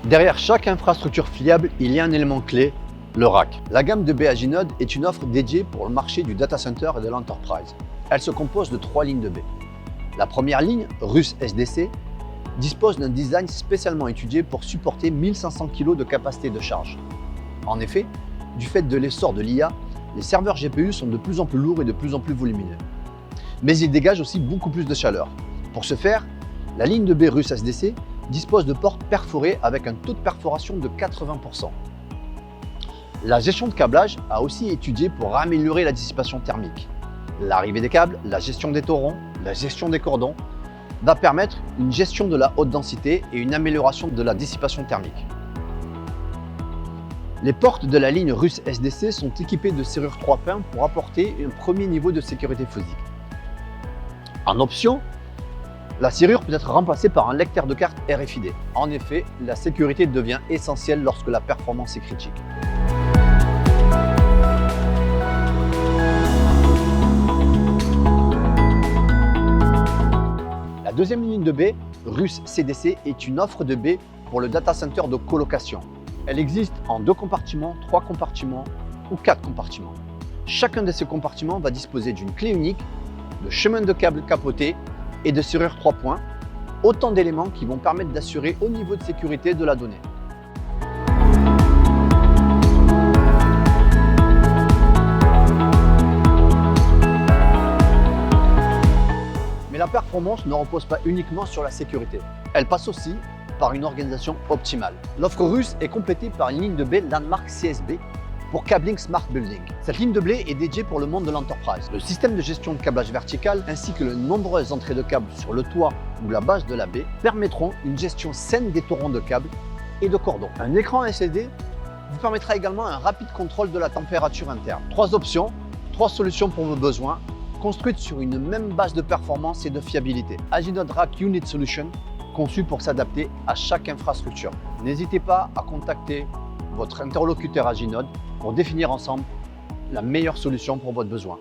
Derrière chaque infrastructure fiable, il y a un élément clé, le rack. La gamme de baies Aginode est une offre dédiée pour le marché du data center et de l'enterprise. Elle se compose de 3 lignes de baies. La première ligne, Russe SDC, dispose d'un design spécialement étudié pour supporter 1500 kg de capacité de charge. En effet, du fait de l'essor de l'IA, les serveurs GPU sont de plus en plus lourds et de plus en plus volumineux. Mais ils dégagent aussi beaucoup plus de chaleur. Pour ce faire, la ligne de baies Russe SDC dispose de portes perforées avec un taux de perforation de 80%. La gestion de câblage a aussi étudié pour améliorer la dissipation thermique. L'arrivée des câbles, la gestion des torrents, la gestion des cordons va permettre une gestion de la haute densité et une amélioration de la dissipation thermique. Les portes de la ligne Russe SDC sont équipées de serrures 3 pins pour apporter un premier niveau de sécurité physique. En option, la serrure peut être remplacée par un lecteur de carte RFID. En effet, la sécurité devient essentielle lorsque la performance est critique. La deuxième ligne de baies, Russe CDC, est une offre de baies pour le data center de colocation. Elle existe en 2 compartiments, 3 compartiments ou 4 compartiments. Chacun de ces compartiments va disposer d'une clé unique, de chemin de câble capoté et de serrure 3 points, autant d'éléments qui vont permettre d'assurer haut niveau de sécurité de la donnée. Mais la performance ne repose pas uniquement sur la sécurité. Elle passe aussi par une organisation optimale. L'offre Russe est complétée par une ligne de baies Landmark CSB pour Cabling Smart Building. Cette ligne de baies est dédiée pour le monde de l'enterprise. Le système de gestion de câblage vertical ainsi que les nombreuses entrées de câbles sur le toit ou la base de la baie permettront une gestion saine des torrents de câbles et de cordons. Un écran LCD vous permettra également un rapide contrôle de la température interne. 3 options, 3 solutions pour vos besoins, construites sur une même base de performance et de fiabilité. Aginode Rack Unit Solution, conçu pour s'adapter à chaque infrastructure. N'hésitez pas à contacter votre interlocuteur Aginode pour définir ensemble la meilleure solution pour votre besoin.